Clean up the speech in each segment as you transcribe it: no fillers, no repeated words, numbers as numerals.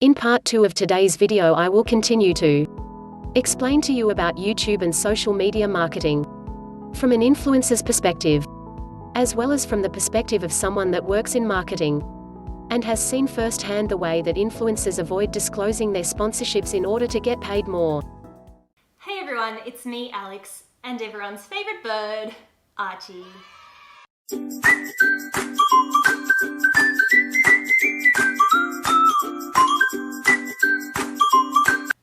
In part 2 of today's video, I will continue to explain to you about YouTube and social media marketing from an influencer's perspective, as well as from the perspective of someone that works in marketing and has seen firsthand the way that influencers avoid disclosing their sponsorships in order to get paid more. Hey everyone, it's me, Alex, and everyone's favorite bird, Archie.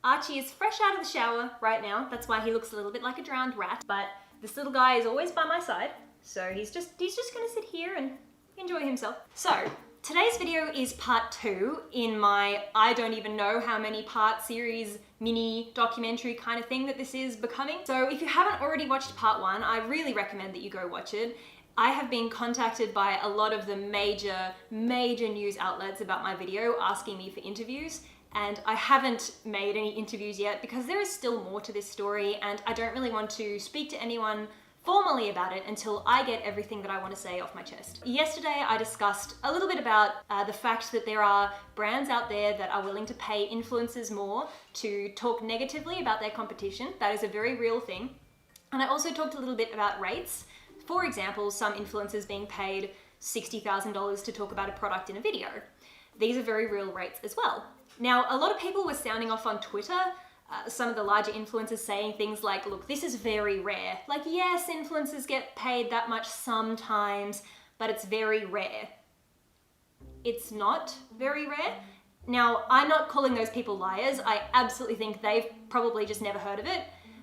Archie is fresh out of the shower right now. That's why he looks a little bit like a drowned rat, but this little guy is always by my side, so he's just gonna sit here and enjoy himself. So, today's video is part 2 in my I don't even know how many part series, mini documentary kind of thing that this is becoming. So if you haven't already watched part 1, I really recommend that you go watch it. I have been contacted by a lot of the major news outlets about my video asking me for interviews, and I haven't made any interviews yet because there is still more to this story and I don't really want to speak to anyone formally about it until I get everything that I want to say off my chest. Yesterday I discussed a little bit about the fact that there are brands out there that are willing to pay influencers more to talk negatively about their competition. That is a very real thing. And I also talked a little bit about rates. For example, some influencers being paid $60,000 to talk about a product in a video. These are very real rates as well. Now, a lot of people were sounding off on Twitter, some of the larger influencers saying things like, look, this is very rare. Like, yes, influencers get paid that much sometimes, but it's very rare. It's not very rare. Now, I'm not calling those people liars. I absolutely think they've probably just never heard of it.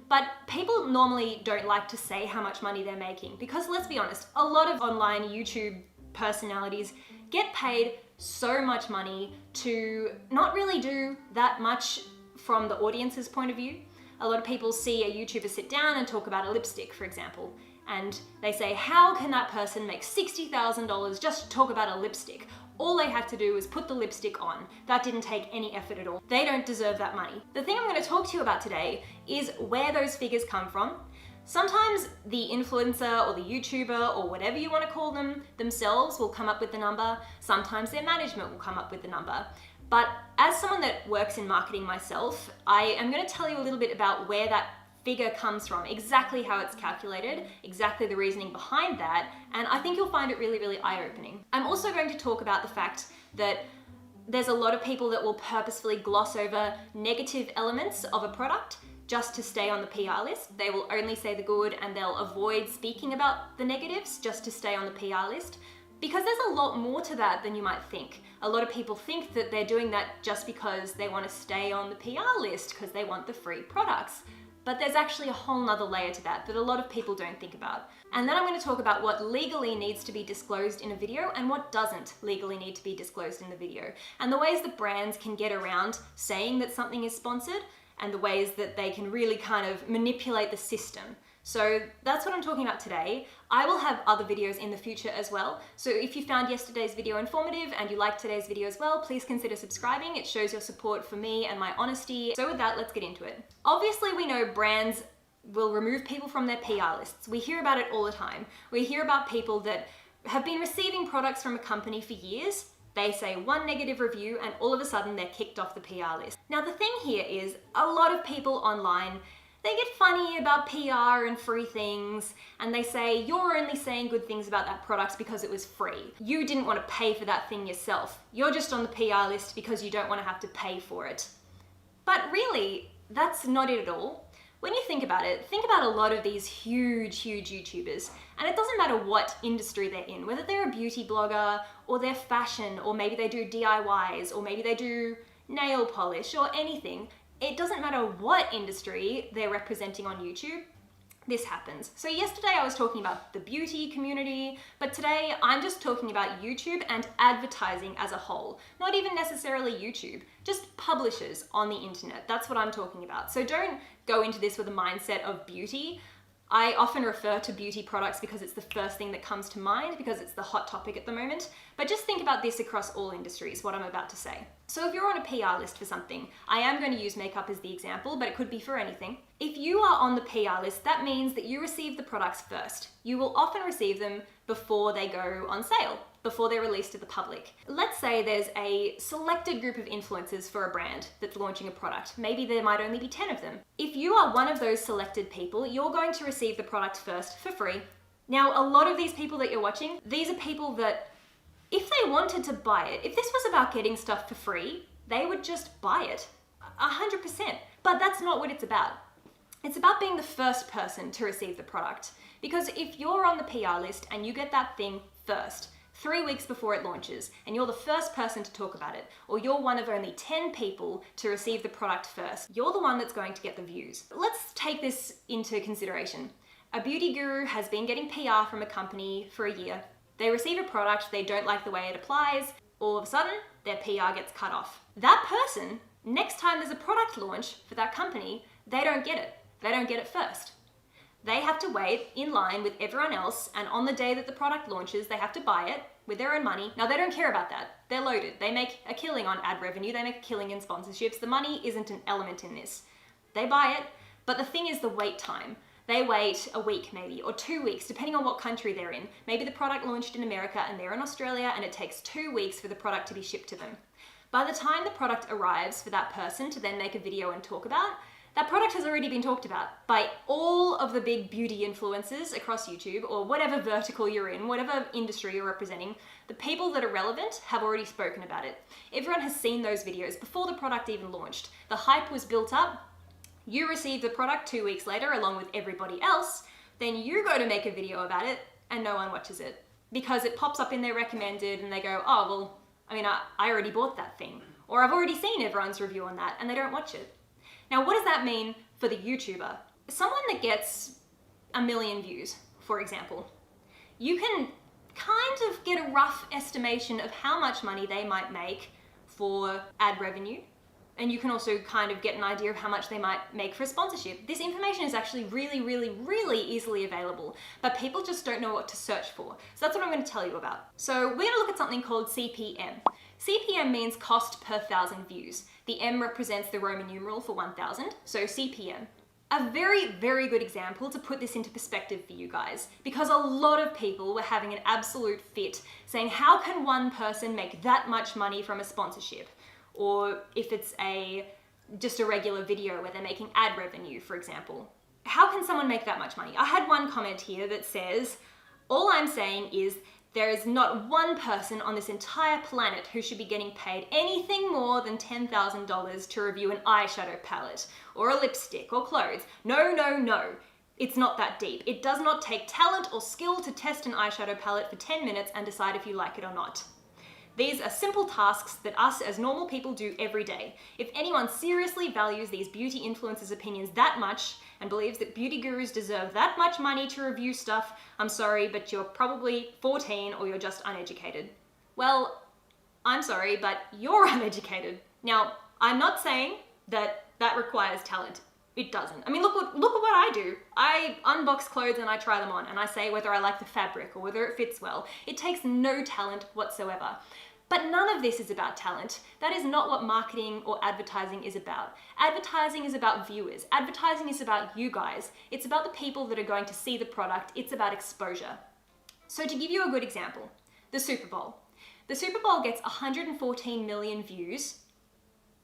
But people normally don't like to say how much money they're making because, let's be honest, a lot of online YouTube personalities get paid so much money to not really do that much from the audience's point of view. A lot of people see a YouTuber sit down and talk about a lipstick, for example, and they say, how can that person make $60,000 just to talk about a lipstick? All they have to do is put the lipstick on. That didn't take any effort at all. They don't deserve that money. The thing I'm going to talk to you about today is where those figures come from. Sometimes the influencer or the YouTuber or whatever you want to call them themselves will come up with the number. Sometimes their management will come up with the number. But as someone that works in marketing myself, I am going to tell you a little bit about where that figure comes from, exactly how it's calculated, exactly the reasoning behind that, and I think you'll find it really, really eye-opening. I'm also going to talk about the fact that there's a lot of people that will purposefully gloss over negative elements of a product just to stay on the PR list. They will only say the good and they'll avoid speaking about the negatives just to stay on the PR list. Because there's a lot more to that than you might think. A lot of people think that they're doing that just because they want to stay on the PR list because they want the free products. But there's actually a whole nother layer to that a lot of people don't think about. And then I'm going to talk about what legally needs to be disclosed in a video and what doesn't legally need to be disclosed in the video. And the ways that brands can get around saying that something is sponsored and the ways that they can really kind of manipulate the system. So that's what I'm talking about today. I will have other videos in the future as well. So if you found yesterday's video informative and you liked today's video as well, please consider subscribing. It shows your support for me and my honesty. So with that, let's get into it. Obviously, we know brands will remove people from their PR lists. We hear about it all the time. We hear about people that have been receiving products from a company for years. They say one negative review and all of a sudden they're kicked off the PR list. Now the thing here is a lot of people online, they get funny about PR and free things and they say you're only saying good things about that product because it was free. You didn't want to pay for that thing yourself. You're just on the PR list because you don't want to have to pay for it. But really, that's not it at all. When you think about it, think about a lot of these huge YouTubers, and it doesn't matter what industry they're in, whether they're a beauty blogger or they're fashion, or maybe they do DIYs, or maybe they do nail polish or anything. It doesn't matter what industry they're representing on YouTube, this happens. So yesterday I was talking about the beauty community, but today I'm just talking about YouTube and advertising as a whole. Not even necessarily YouTube, just publishers on the internet. That's what I'm talking about. So don't go into this with a mindset of beauty. I often refer to beauty products because it's the first thing that comes to mind because it's the hot topic at the moment. But just think about this across all industries, what I'm about to say. So if you're on a PR list for something, I am going to use makeup as the example, but it could be for anything. If you are on the PR list, that means that you receive the products first. You will often receive them before they go on sale, before they're released to the public. Let's say there's a selected group of influencers for a brand that's launching a product. Maybe there might only be 10 of them. If you are one of those selected people, you're going to receive the product first for free. Now, a lot of these people that you're watching, these are people that if they wanted to buy it, if this was about getting stuff for free, they would just buy it, 100%. But that's not what it's about. It's about being the first person to receive the product. Because if you're on the PR list and you get that thing first, 3 weeks before it launches, and you're the first person to talk about it, or you're one of only 10 people to receive the product first, you're the one that's going to get the views. Let's take this into consideration. A beauty guru has been getting PR from a company for a year. They receive a product, they don't like the way it applies, all of a sudden, their PR gets cut off. That person, next time there's a product launch for that company, they don't get it. They don't get it first. They have to wait in line with everyone else, and on the day that the product launches, they have to buy it with their own money. Now, they don't care about that. They're loaded. They make a killing on ad revenue. They make a killing in sponsorships. The money isn't an element in this. They buy it, but the thing is the wait time. They wait a week maybe, or 2 weeks, depending on what country they're in. Maybe the product launched in America and they're in Australia, and it takes 2 weeks for the product to be shipped to them. By the time the product arrives for that person to then make a video and talk about, that product has already been talked about by all of the big beauty influencers across YouTube, or whatever vertical you're in, whatever industry you're representing. The people that are relevant have already spoken about it. Everyone has seen those videos before the product even launched. The hype was built up. You receive the product 2 weeks later along with everybody else, then you go to make a video about it and no one watches it because it pops up in their recommended and they go, oh, well, I mean, I already bought that thing, or I've already seen everyone's review on that, and they don't watch it. Now, what does that mean for the YouTuber? Someone that gets 1 million views, for example, you can kind of get a rough estimation of how much money they might make for ad revenue. And you can also kind of get an idea of how much they might make for a sponsorship. This information is actually really, really, really easily available, but people just don't know what to search for. So that's what I'm going to tell you about. So we're going to look at something called CPM. CPM means cost per 1,000 views. The M represents the Roman numeral for 1,000, so CPM. A very, very good example to put this into perspective for you guys, because a lot of people were having an absolute fit saying, how can one person make that much money from a sponsorship? Or if it's just a regular video where they're making ad revenue, for example. How can someone make that much money? I had one comment here that says, all I'm saying is there is not one person on this entire planet who should be getting paid anything more than $10,000 to review an eyeshadow palette, or a lipstick, or clothes. No, no, no. It's not that deep. It does not take talent or skill to test an eyeshadow palette for 10 minutes and decide if you like it or not. These are simple tasks that us as normal people do every day. If anyone seriously values these beauty influencers' opinions that much and believes that beauty gurus deserve that much money to review stuff, I'm sorry, but you're probably 14 or you're just uneducated. Well, I'm sorry, but you're uneducated. Now, I'm not saying that that requires talent. It doesn't. I mean, look at what I do. I unbox clothes and I try them on and I say whether I like the fabric or whether it fits well. It takes no talent whatsoever. But none of this is about talent. That is not what marketing or advertising is about. Advertising is about viewers. Advertising is about you guys. It's about the people that are going to see the product. It's about exposure. So to give you a good example, the Super Bowl. The Super Bowl gets 114 million views,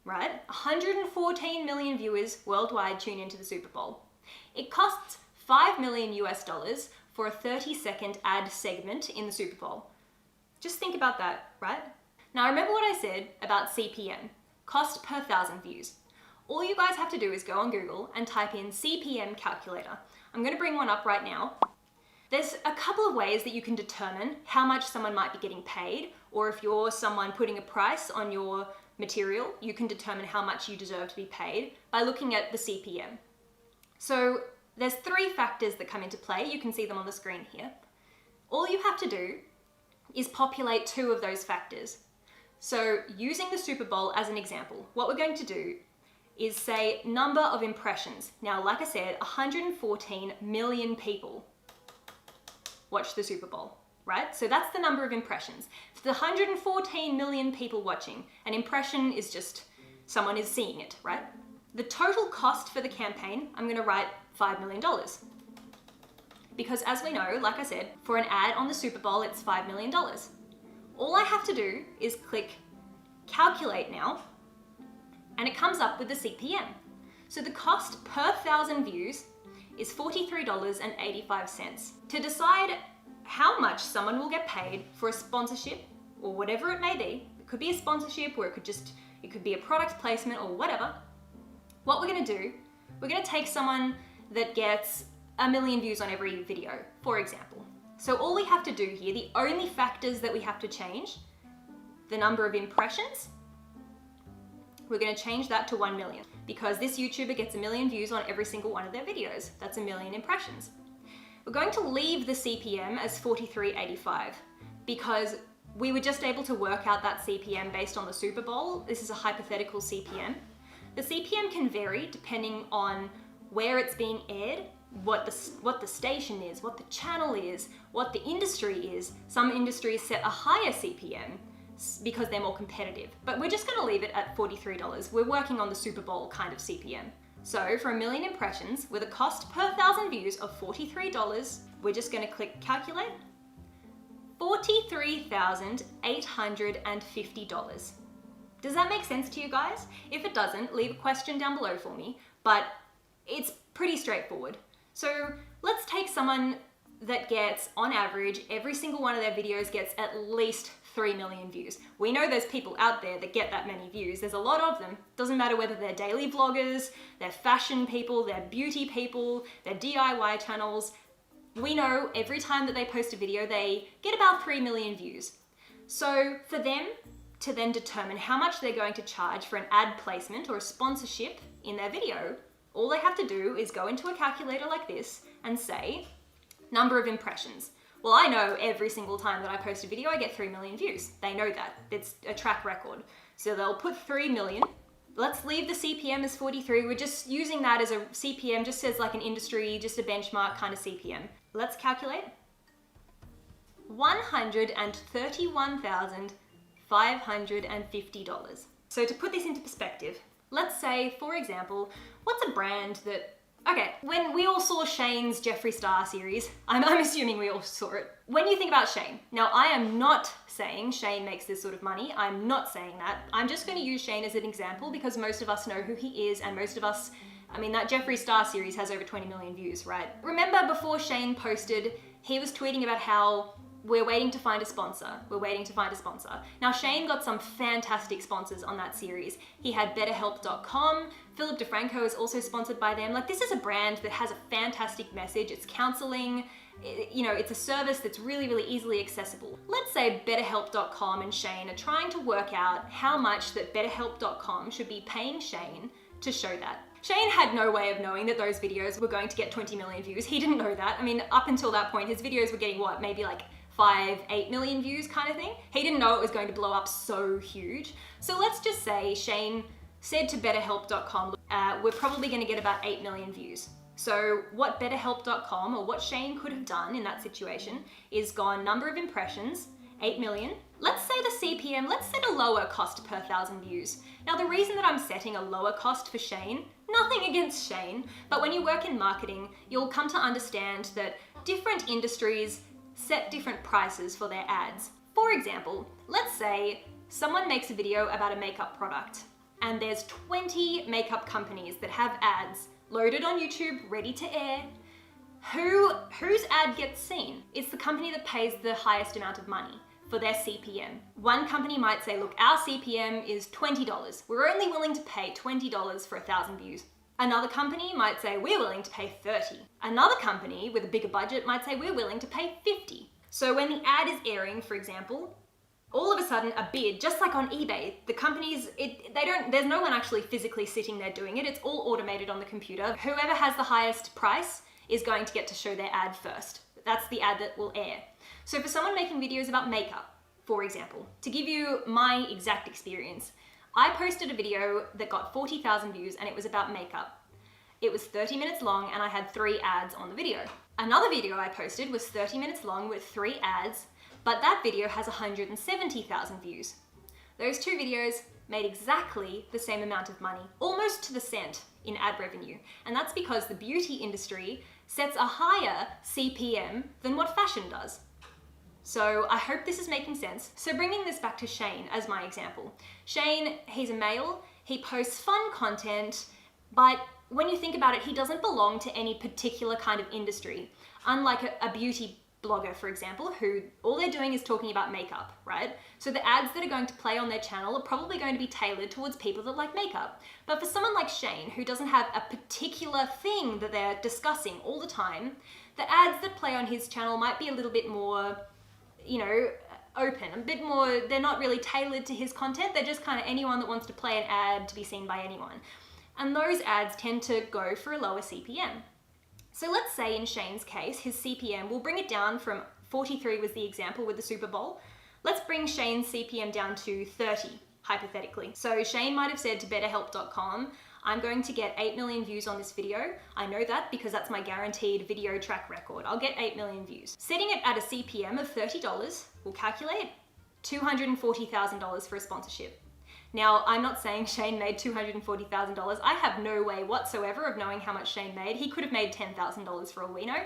right? 114 million viewers worldwide tune into the Super Bowl. It costs $5 million for a 30-second ad segment in the Super Bowl. Just think about that, right? Now remember what I said about CPM, cost per 1,000 views. All you guys have to do is go on Google and type in CPM calculator. I'm going to bring one up right now. There's a couple of ways that you can determine how much someone might be getting paid, or if you're someone putting a price on your material, you can determine how much you deserve to be paid by looking at the CPM. So there's 3 factors that come into play. You can see them on the screen here. All you have to do is populate 2 of those factors. So using the Super Bowl as an example, what we're going to do is say number of impressions. Now, like I said, 114 million people watch the Super Bowl, right? So that's the number of impressions. For the 114 million people watching, an impression is just someone is seeing it, right? The total cost for the campaign, I'm gonna write $5 million. Because as we know, like I said, for an ad on the Super Bowl, it's $5 million. All I have to do is click calculate now, and it comes up with the CPM. So the cost per 1,000 views is $43.85. To decide how much someone will get paid for a sponsorship or whatever it may be, it could be a sponsorship or it could be a product placement or whatever, what we're gonna do, we're gonna take someone that gets 1 million views on every video, for example. So all we have to do here, the only factors that we have to change, the number of impressions, we're gonna change that to 1 million because this YouTuber gets 1 million views on every single one of their videos. That's 1 million impressions. We're going to leave the CPM as $43.85 because we were just able to work out that CPM based on the Super Bowl. This is a hypothetical CPM. The CPM can vary depending on where it's being aired, what the station is, what the channel is, what the industry is. Some industries set a higher CPM because they're more competitive, but we're just gonna leave it at $43. We're working on the Super Bowl kind of CPM. So for 1 million impressions with a cost per 1,000 views of $43, we're just gonna click calculate. $43,850. Does that make sense to you guys? If it doesn't, leave a question down below for me, but it's pretty straightforward. So let's take someone that gets, on average, every single one of their videos gets at least 3 million views. We know there's people out there that get that many views. There's a lot of them. Doesn't matter whether they're daily vloggers, they're fashion people, they're beauty people, they're DIY channels. We know every time that they post a video, they get about 3 million views. So for them to then determine how much they're going to charge for an ad placement or a sponsorship in their video, all they have to do is go into a calculator like this and say, number of impressions. Well, I know every single time that I post a video, I get 3 million views. They know that. It's a track record. So they'll put 3 million. Let's leave the CPM as 43. We're just using that as a CPM, just as like an industry, just a benchmark kind of CPM. Let's calculate. $131,550. So to put this into perspective, let's say, for example, what's a brand that, okay, when we all saw Shane's Jeffree Star series, I'm assuming we all saw it. When you think about Shane, now I am not saying Shane makes this sort of money. I'm not saying that. I'm just going to use Shane as an example because most of us know who he is and most of us, I mean, that Jeffree Star series has over 20 million views, right? Remember before Shane posted, he was tweeting about how we're waiting to find a sponsor. We're waiting to find a sponsor. Now, Shane got some fantastic sponsors on that series. He had BetterHelp.com. Philip DeFranco is also sponsored by them. Like, this is a brand that has a fantastic message. It's counseling. You know, it's a service that's really, really easily accessible. Let's say BetterHelp.com and Shane are trying to work out how much that BetterHelp.com should be paying Shane to show that. Shane had no way of knowing that those videos were going to get 20 million views. He didn't know that. I mean, up until that point, his videos were getting what, maybe like 5-8 million views kind of thing. He didn't know it was going to blow up so huge. So let's just say Shane said to BetterHelp.com, we're probably going to get about 8 million views. So what BetterHelp.com or what Shane could have done in that situation is gone number of impressions, 8 million. Let's say the CPM, let's set a lower cost per 1,000 views. Now the reason that I'm setting a lower cost for Shane, nothing against Shane, but when you work in marketing, you'll come to understand that different industries set different prices for their ads. For example, let's say someone makes a video about a makeup product and there's 20 makeup companies that have ads loaded on YouTube, ready to air. Whose ad gets seen? It's the company that pays the highest amount of money for their CPM. One company might say, look, our CPM is $20. We're only willing to pay $20 for 1,000 views. Another company might say, we're willing to pay $30. Another company with a bigger budget might say, we're willing to pay $50. So when the ad is airing, for example, all of a sudden a bid, just like on eBay, the companies, there's no one actually physically sitting there doing it. It's all automated on the computer. Whoever has the highest price is going to get to show their ad first. That's the ad that will air. So for someone making videos about makeup, for example, to give you my exact experience, I posted a video that got 40,000 views and it was about makeup. It was 30 minutes long and I had 3 ads on the video. Another video I posted was 30 minutes long with 3 ads, but that video has 170,000 views. Those two videos made exactly the same amount of money, almost to the cent in ad revenue. And that's because the beauty industry sets a higher CPM than what fashion does. So I hope this is making sense. So bringing this back to Shane as my example. Shane, he's a male, he posts fun content, but when you think about it, he doesn't belong to any particular kind of industry. Unlike a beauty blogger, for example, who all they're doing is talking about makeup, right? So the ads that are going to play on their channel are probably going to be tailored towards people that like makeup. But for someone like Shane, who doesn't have a particular thing that they're discussing all the time, the ads that play on his channel might be a little bit more, open, a bit more, they're not really tailored to his content. They're just kind of anyone that wants to play an ad to be seen by anyone. And those ads tend to go for a lower CPM. So let's say in Shane's case, his CPM, we'll bring it down from 43 was the example with the Super Bowl. Let's bring Shane's CPM down to 30, hypothetically. So Shane might have said to betterhelp.com, I'm going to get 8 million views on this video. I know that because that's my guaranteed video track record. I'll get 8 million views. Setting it at a CPM of $30, we'll calculate $240,000 for a sponsorship. Now, I'm not saying Shane made $240,000. I have no way whatsoever of knowing how much Shane made. He could have made $10,000 for all we know.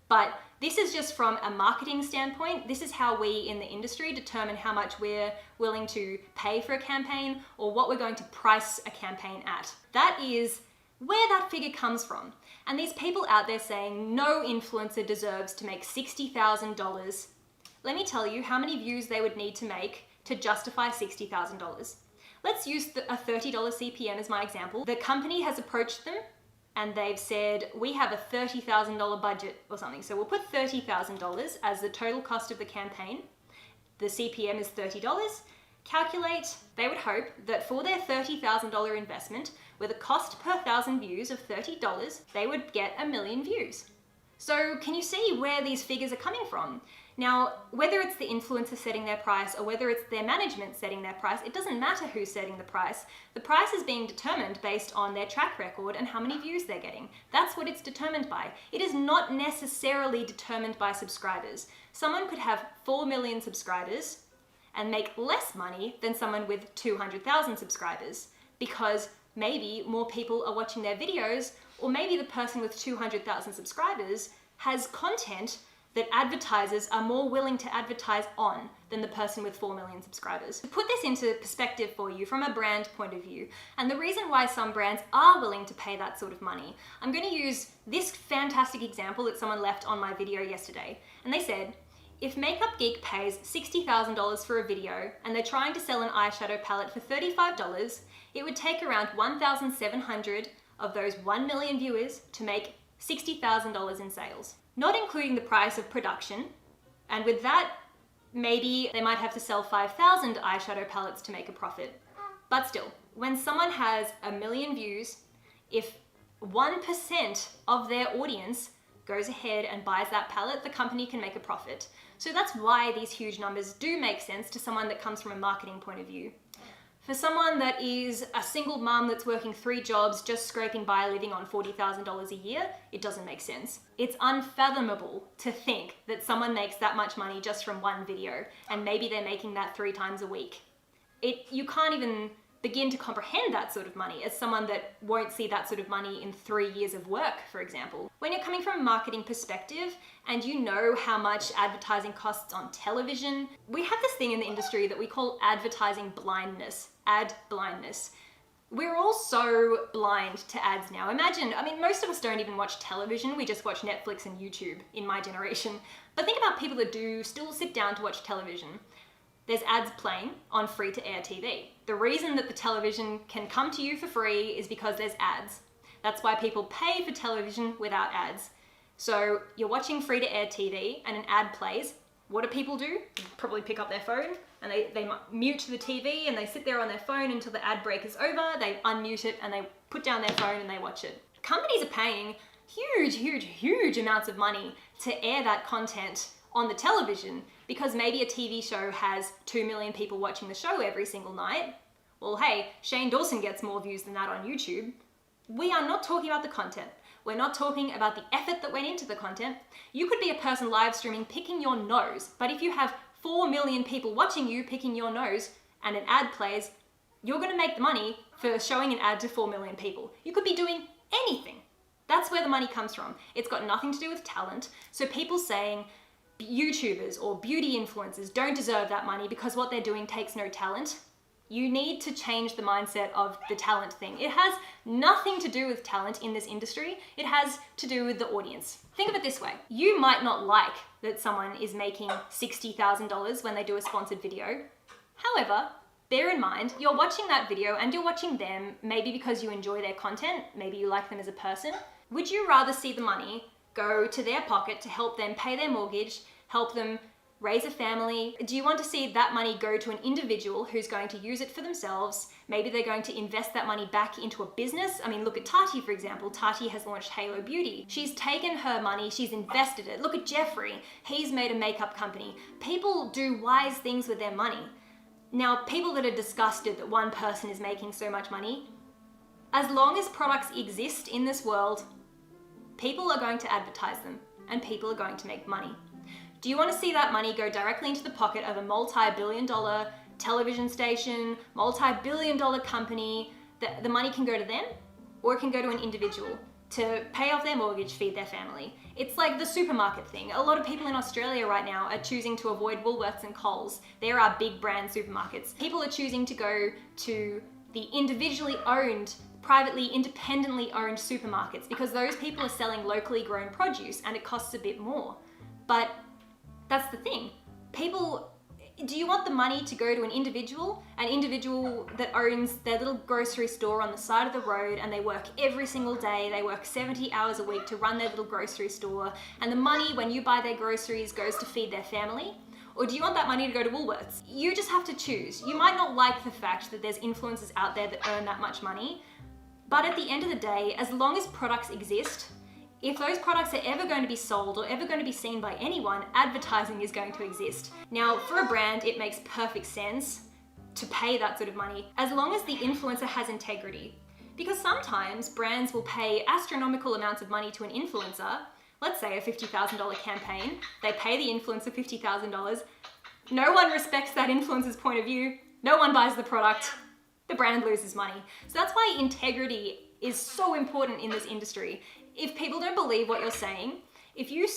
But this is just from a marketing standpoint. This is how we in the industry determine how much we're willing to pay for a campaign or what we're going to price a campaign at. That is where that figure comes from. And these people out there saying no influencer deserves to make $60,000. Let me tell you how many views they would need to make to justify $60,000. Let's use a $30 CPM as my example. The company has approached them and they've said, we have a $30,000 budget or something. So we'll put $30,000 as the total cost of the campaign. The CPM is $30. Calculate, they would hope that for their $30,000 investment, with a cost per 1,000 views of $30, they would get 1 million views. So can you see where these figures are coming from? Now, whether it's the influencer setting their price or whether it's their management setting their price, it doesn't matter who's setting the price. The price is being determined based on their track record and how many views they're getting. That's what it's determined by. It is not necessarily determined by subscribers. Someone could have 4 million subscribers and make less money than someone with 200,000 subscribers because maybe more people are watching their videos, or maybe the person with 200,000 subscribers has content that advertisers are more willing to advertise on than the person with 4 million subscribers. To put this into perspective for you from a brand point of view, and the reason why some brands are willing to pay that sort of money, I'm going to use this fantastic example that someone left on my video yesterday. And they said, if Makeup Geek pays $60,000 for a video and they're trying to sell an eyeshadow palette for $35, it would take around 1,700 of those 1 million viewers to make $60,000 in sales. Not including the price of production, and with that, maybe they might have to sell 5,000 eyeshadow palettes to make a profit. But still, when someone has 1 million views, if 1% of their audience goes ahead and buys that palette, the company can make a profit. So that's why these huge numbers do make sense to someone that comes from a marketing point of view. For someone that is a single mum that's working 3 jobs, just scraping by living on $40,000 a year, it doesn't make sense. It's unfathomable to think that someone makes that much money just from one video, and maybe they're making that 3 times a week. You can't even begin to comprehend that sort of money as someone that won't see that sort of money in 3 years of work, for example. When you're coming from a marketing perspective and you know how much advertising costs on television, we have this thing in the industry that we call advertising blindness, ad blindness. We're all so blind to ads now. Imagine, most of us don't even watch television, we just watch Netflix and YouTube in my generation. But think about people that do still sit down to watch television. There's ads playing on free-to-air TV. The reason that the television can come to you for free is because there's ads. That's why people pay for television without ads. So you're watching free-to-air TV and an ad plays. What do people do? They probably pick up their phone and they mute the TV and they sit there on their phone until the ad break is over. They unmute it and they put down their phone and they watch it. Companies are paying huge amounts of money to air that content on the television because maybe a TV show has 2 million people watching the show every single night. Well, hey, Shane Dawson gets more views than that on YouTube. We are not talking about the content. We're not talking about the effort that went into the content. You could be a person live streaming picking your nose, but if you have 4 million people watching you, picking your nose, and an ad plays, you're gonna make the money for showing an ad to 4 million people. You could be doing anything. That's where the money comes from. It's got nothing to do with talent. So people saying YouTubers or beauty influencers don't deserve that money because what they're doing takes no talent. You need to change the mindset of the talent thing. It has nothing to do with talent in this industry. It has to do with the audience. Think of it this way. You might not like that someone is making $60,000 when they do a sponsored video. However, bear in mind, you're watching that video and you're watching them maybe because you enjoy their content, maybe you like them as a person. Would you rather see the money go to their pocket to help them pay their mortgage, help them raise a family? Do you want to see that money go to an individual who's going to use it for themselves? Maybe they're going to invest that money back into a business. I mean, look at Tati, for example. Tati has launched Halo Beauty. She's taken her money, she's invested it. Look at Jeffrey. He's made a makeup company. People do wise things with their money. Now, people that are disgusted that one person is making so much money, as long as products exist in this world, people are going to advertise them and people are going to make money. Do you want to see that money go directly into the pocket of a multi-billion-dollar television station, multi-billion-dollar company? The money can go to them, or it can go to an individual to pay off their mortgage, feed their family. It's like the supermarket thing. A lot of people in Australia right now are choosing to avoid Woolworths and Coles. There are big brand supermarkets. People are choosing to go to the individually owned, privately, independently owned supermarkets because those people are selling locally grown produce and it costs a bit more. But that's the thing. Do you want the money to go to an individual that owns their little grocery store on the side of the road and they work every single day, they work 70 hours a week to run their little grocery store, and the money when you buy their groceries goes to feed their family? Or do you want that money to go to Woolworths? You just have to choose. You might not like the fact that there's influencers out there that earn that much money, but at the end of the day, as long as products exist, if those products are ever going to be sold or ever going to be seen by anyone, advertising is going to exist. Now, for a brand, it makes perfect sense to pay that sort of money as long as the influencer has integrity. Because sometimes brands will pay astronomical amounts of money to an influencer, let's say a $50,000 campaign, they pay the influencer $50,000, no one respects that influencer's point of view, no one buys the product, the brand loses money. So that's why integrity is so important in this industry. If people don't believe what you're saying, if you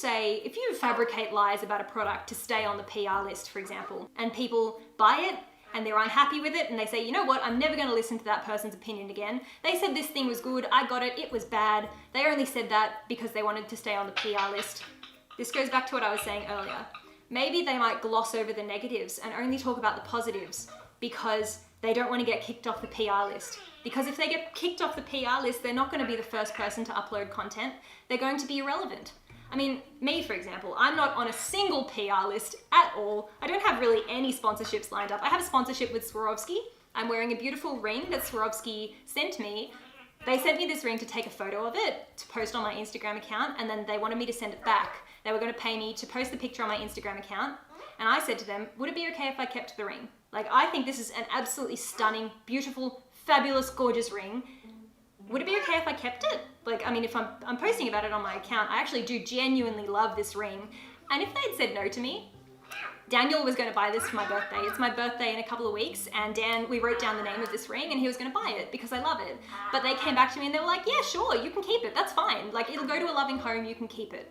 fabricate lies about a product to stay on the PR list, for example, and people buy it and they're unhappy with it and they say, you know what, I'm never going to listen to that person's opinion again. They said this thing was good, I got it, it was bad. They only said that because they wanted to stay on the PR list. This goes back to what I was saying earlier. Maybe they might gloss over the negatives and only talk about the positives because they don't want to get kicked off the PR list. Because if they get kicked off the PR list, they're not going to be the first person to upload content. They're going to be irrelevant. I mean, me, for example, I'm not on a single PR list at all. I don't have really any sponsorships lined up. I have a sponsorship with Swarovski. I'm wearing a beautiful ring that Swarovski sent me. They sent me this ring to take a photo of it, to post on my Instagram account, and then they wanted me to send it back. They were going to pay me to post the picture on my Instagram account. And I said to them, would it be okay if I kept the ring? Like, I think this is an absolutely stunning, beautiful, fabulous, gorgeous ring. Would it be okay if I kept it? Like, I mean, if I'm posting about it on my account, I actually do genuinely love this ring. And if they'd said no to me, Daniel was going to buy this for my birthday. It's my birthday in a couple of weeks, and we wrote down the name of this ring and he was going to buy it because I love it. But they came back to me and they were like, yeah, sure, you can keep it. That's fine. Like, it'll go to a loving home. You can keep it.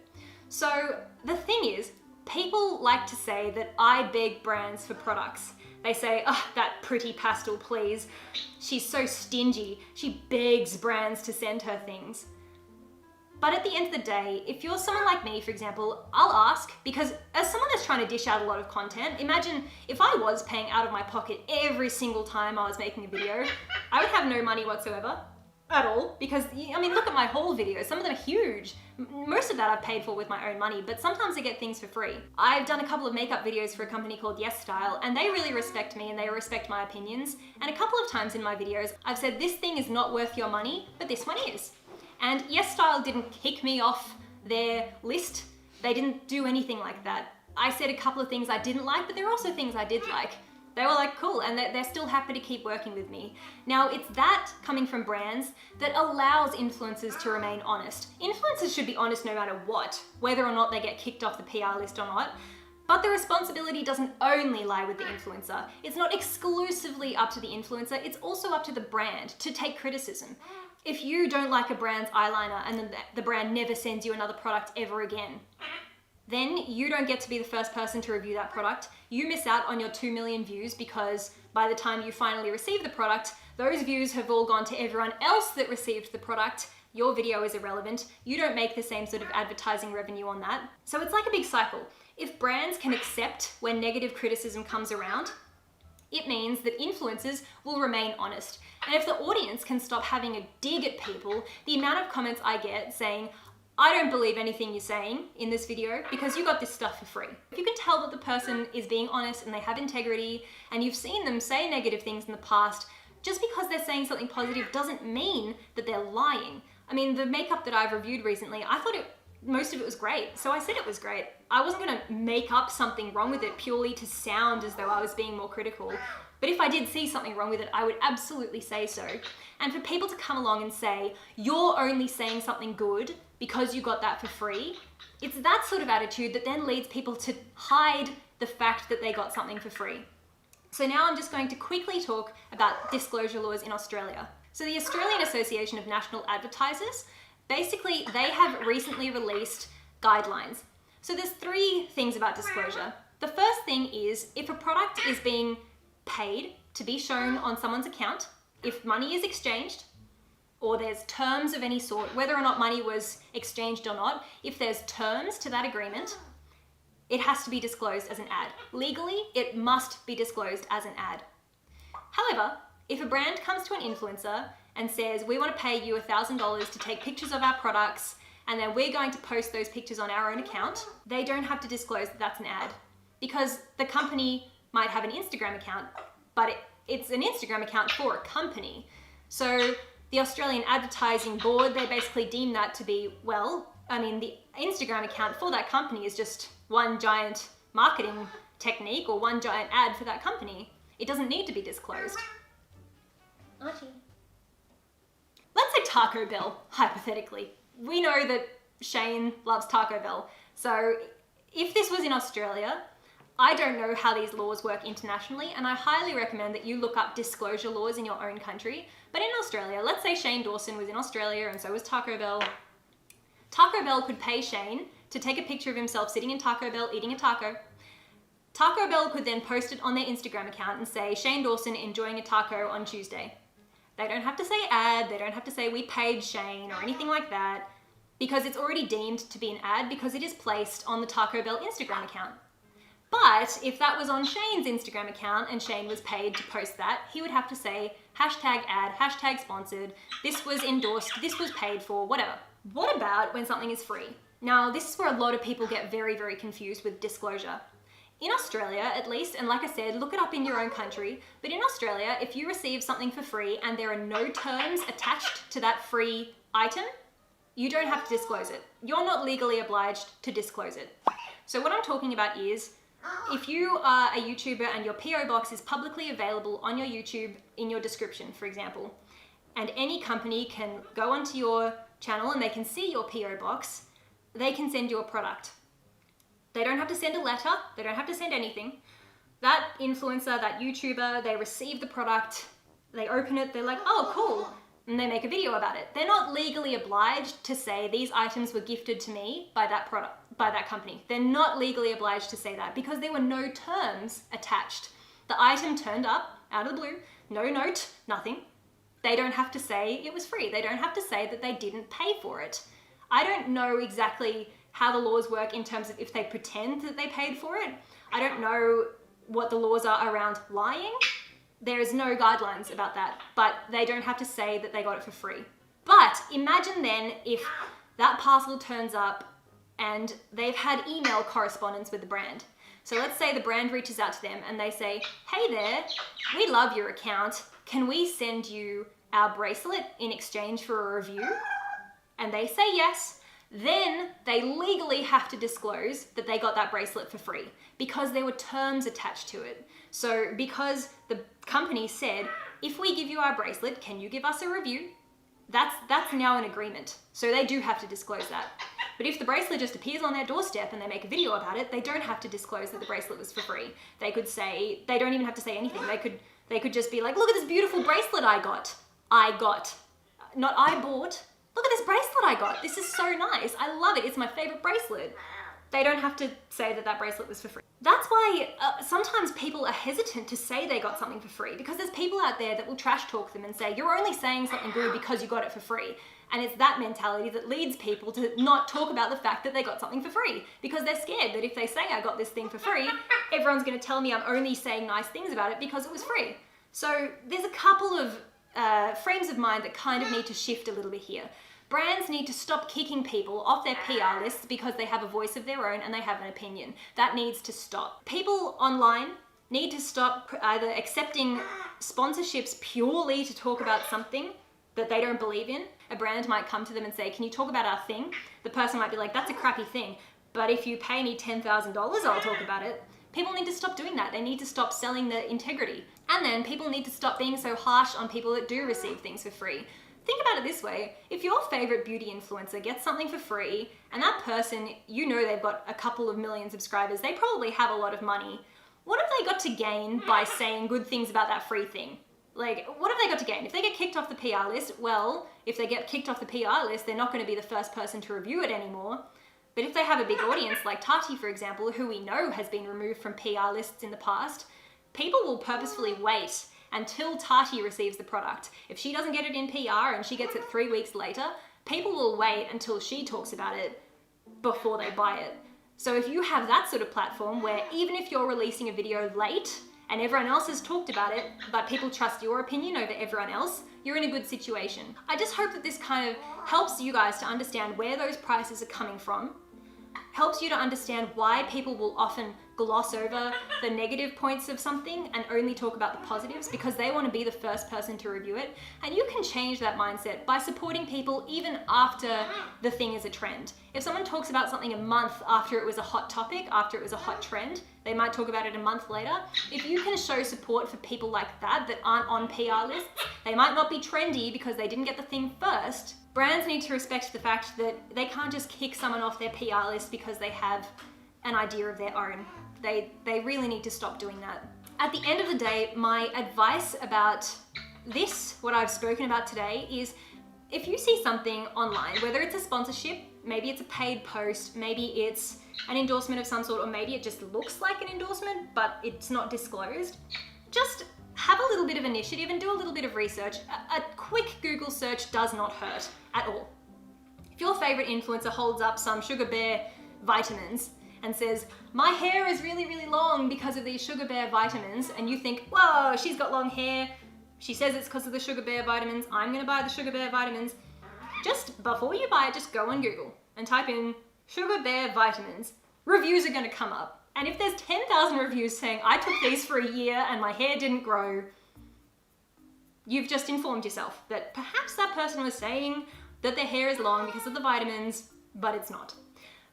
So the thing is, people like to say that I beg brands for products. They say, oh, that pretty pastel, please. She's so stingy. She begs brands to send her things. But at the end of the day, if you're someone like me, for example, I'll ask, because as someone that's trying to dish out a lot of content, imagine if I was paying out of my pocket every single time I was making a video, I would have no money whatsoever. At all, because, I mean, look at my haul videos. Some of them are huge. Most of that I've paid for with my own money, but sometimes I get things for free. I've done a couple of makeup videos for a company called Yes Style, and they really respect me and they respect my opinions. And a couple of times in my videos, I've said this thing is not worth your money, but this one is. And Yes Style didn't kick me off their list. They didn't do anything like that. I said a couple of things I didn't like, but there are also things I did like. They were like, cool, and they're still happy to keep working with me. Now, it's that coming from brands that allows influencers to remain honest. Influencers should be honest no matter what, whether or not they get kicked off the PR list or not. But the responsibility doesn't only lie with the influencer. It's not exclusively up to the influencer, it's also up to the brand to take criticism. If you don't like a brand's eyeliner and then the brand never sends you another product ever again, then you don't get to be the first person to review that product. You miss out on your 2 million views because by the time you finally receive the product, those views have all gone to everyone else that received the product. Your video is irrelevant. You don't make the same sort of advertising revenue on that. So it's like a big cycle. If brands can accept when negative criticism comes around, it means that influencers will remain honest. And if the audience can stop having a dig at people, the amount of comments I get saying, I don't believe anything you're saying in this video because you got this stuff for free. If you can tell that the person is being honest and they have integrity and you've seen them say negative things in the past, just because they're saying something positive doesn't mean that they're lying. I mean, the makeup that I've reviewed recently, I thought most of it was great, so I said it was great. I wasn't gonna make up something wrong with it purely to sound as though I was being more critical. But if I did see something wrong with it, I would absolutely say so. And for people to come along and say, you're only saying something good because you got that for free, it's that sort of attitude that then leads people to hide the fact that they got something for free. So now I'm just going to quickly talk about disclosure laws in Australia. So the Australian Association of National Advertisers, basically they have recently released guidelines. So there's 3 things about disclosure. The first thing is if a product is being paid to be shown on someone's account, if money is exchanged, or there's terms of any sort, whether or not money was exchanged or not, if there's terms to that agreement, it has to be disclosed as an ad. Legally, it must be disclosed as an ad. However, if a brand comes to an influencer and says, we want to pay you $1,000 to take pictures of our products, and then we're going to post those pictures on our own account, they don't have to disclose that that's an ad. Because the company might have an Instagram account, but it's an Instagram account for a company. So the Australian Advertising Board, they basically deem that to be, well, I mean, the Instagram account for that company is just one giant marketing technique or one giant ad for that company. It doesn't need to be disclosed. Archie. Let's say Taco Bell, hypothetically. We know that Shane loves Taco Bell. So if this was in Australia, I don't know how these laws work internationally, and I highly recommend that you look up disclosure laws in your own country. But in Australia, let's say Shane Dawson was in Australia and so was Taco Bell. Taco Bell could pay Shane to take a picture of himself sitting in Taco Bell eating a taco. Taco Bell could then post it on their Instagram account and say, Shane Dawson enjoying a taco on Tuesday. They don't have to say ad, they don't have to say we paid Shane or anything like that, because it's already deemed to be an ad because it is placed on the Taco Bell Instagram account. But if that was on Shane's Instagram account and Shane was paid to post that, he would have to say hashtag ad, hashtag sponsored, this was endorsed, this was paid for, whatever. What about when something is free? Now, this is where a lot of people get very, very confused with disclosure. In Australia, at least, and like I said, look it up in your own country, but in Australia, if you receive something for free and there are no terms attached to that free item, you don't have to disclose it. You're not legally obliged to disclose it. So what I'm talking about is, if you are a YouTuber and your PO box is publicly available on your YouTube in your description, for example, and any company can go onto your channel and they can see your PO box, they can send you a product. They don't have to send a letter, they don't have to send anything. That influencer, that YouTuber, they receive the product, they open it, they're like, oh, cool, and they make a video about it. They're not legally obliged to say these items were gifted to me by that product, by that company. They're not legally obliged to say that because there were no terms attached. The item turned up out of the blue, no note, nothing. They don't have to say it was free. They don't have to say that they didn't pay for it. I don't know exactly how the laws work in terms of if they pretend that they paid for it. I don't know what the laws are around lying. There is no guidelines about that, but they don't have to say that they got it for free. But imagine then if that parcel turns up and they've had email correspondence with the brand. So let's say the brand reaches out to them and they say, hey there, we love your account. Can we send you our bracelet in exchange for a review? And they say yes. Then they legally have to disclose that they got that bracelet for free because there were terms attached to it. So because the company said, if we give you our bracelet, can you give us a review? That's now an agreement. So they do have to disclose that. But if the bracelet just appears on their doorstep and they make a video about it, they don't have to disclose that the bracelet was for free. They could say, they don't even have to say anything. They could just be like, look at this beautiful bracelet I got. Not I bought. Look at this bracelet I got. This is so nice. I love it. It's my favorite bracelet. They don't have to say that that bracelet was for free. That's why sometimes people are hesitant to say they got something for free, because there's people out there that will trash talk them and say, you're only saying something good because you got it for free. And it's that mentality that leads people to not talk about the fact that they got something for free, because they're scared that if they say I got this thing for free, everyone's going to tell me I'm only saying nice things about it because it was free. So there's a couple of frames of mind that kind of need to shift a little bit here. Brands need to stop kicking people off their PR lists because they have a voice of their own and they have an opinion. That needs to stop. People online need to stop either accepting sponsorships purely to talk about something that they don't believe in. A brand might come to them and say, can you talk about our thing? The person might be like, that's a crappy thing, but if you pay me $10,000, I'll talk about it. People need to stop doing that. They need to stop selling their integrity. And then people need to stop being so harsh on people that do receive things for free. Think about it this way, if your favorite beauty influencer gets something for free, and that person, you know they've got a couple of million subscribers, they probably have a lot of money. What have they got to gain by saying good things about that free thing? Like, what have they got to gain? If they get kicked off the PR list, well, if they get kicked off the PR list, they're not going to be the first person to review it anymore. But if they have a big audience, like Tati, for example, who we know has been removed from PR lists in the past, people will purposefully wait until Tati receives the product. If she doesn't get it in PR and she gets it 3 weeks later, people will wait until she talks about it before they buy it. So if you have that sort of platform where even if you're releasing a video late and everyone else has talked about it, but people trust your opinion over everyone else, you're in a good situation. I just hope that this kind of helps you guys to understand where those prices are coming from, helps you to understand why people will often gloss over the negative points of something and only talk about the positives because they want to be the first person to review it. And you can change that mindset by supporting people even after the thing is a trend. If someone talks about something a month after it was a hot topic, after it was a hot trend, they might talk about it a month later. If you can show support for people like that aren't on PR lists, they might not be trendy because they didn't get the thing first. Brands need to respect the fact that they can't just kick someone off their PR list because they have an idea of their own. They really need to stop doing that. At the end of the day, my advice about this, what I've spoken about today, is if you see something online, whether it's a sponsorship, maybe it's a paid post, maybe it's an endorsement of some sort, or maybe it just looks like an endorsement, but it's not disclosed, just have a little bit of initiative and do a little bit of research. A quick Google search does not hurt at all. If your favorite influencer holds up some Sugar Bear vitamins and says, my hair is really, really long because of these Sugar Bear vitamins, and you think, whoa, she's got long hair, she says it's because of the Sugar Bear vitamins, I'm gonna buy the Sugar Bear vitamins. Just before you buy it, just go on Google and type in Sugar Bear vitamins. Reviews are gonna come up. And if there's 10,000 reviews saying, I took these for a year and my hair didn't grow, you've just informed yourself that perhaps that person was saying that their hair is long because of the vitamins, but it's not.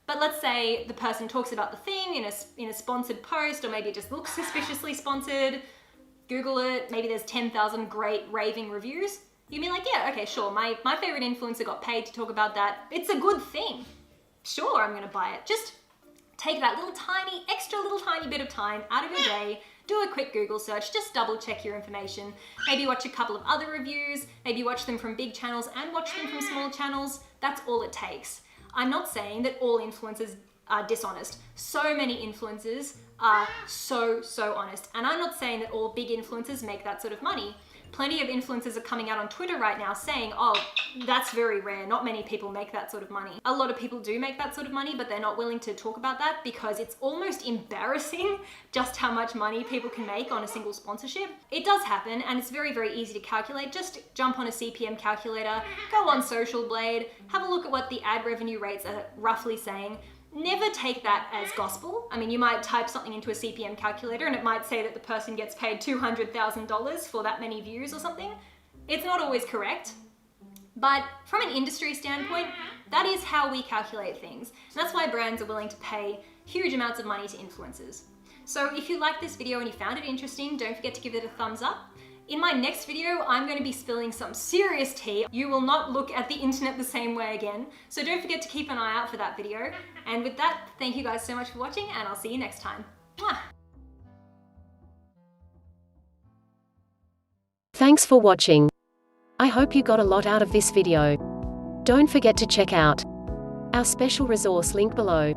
But let's say the person talks about the thing in a sponsored post, or maybe it just looks suspiciously sponsored. Google it, maybe there's 10,000 great raving reviews. You'd be like, yeah, okay, sure, my favorite influencer got paid to talk about that. It's a good thing. Sure, I'm gonna buy it. Just take that extra little tiny bit of time out of your day, do a quick Google search, just double check your information. Maybe watch a couple of other reviews, maybe watch them from big channels and watch them from small channels. That's all it takes. I'm not saying that all influencers are dishonest. So many influencers are so honest. And I'm not saying that all big influencers make that sort of money. Plenty of influencers are coming out on Twitter right now saying, oh, that's very rare. Not many people make that sort of money. A lot of people do make that sort of money, but they're not willing to talk about that because it's almost embarrassing just how much money people can make on a single sponsorship. It does happen, and it's very, very easy to calculate. Just jump on a CPM calculator, go on Social Blade, have a look at what the ad revenue rates are roughly saying. Never take that as gospel. I mean, you might type something into a CPM calculator and it might say that the person gets paid $200,000 for that many views or something. It's not always correct. But from an industry standpoint, that is how we calculate things. And that's why brands are willing to pay huge amounts of money to influencers. So if you liked this video and you found it interesting, don't forget to give it a thumbs up. In my next video, I'm going to be spilling some serious tea. You will not look at the internet the same way again. So don't forget to keep an eye out for that video. And with that, thank you guys so much for watching, and I'll see you next time. Mwah! Thanks for watching. I hope you got a lot out of this video. Don't forget to check out our special resource link below.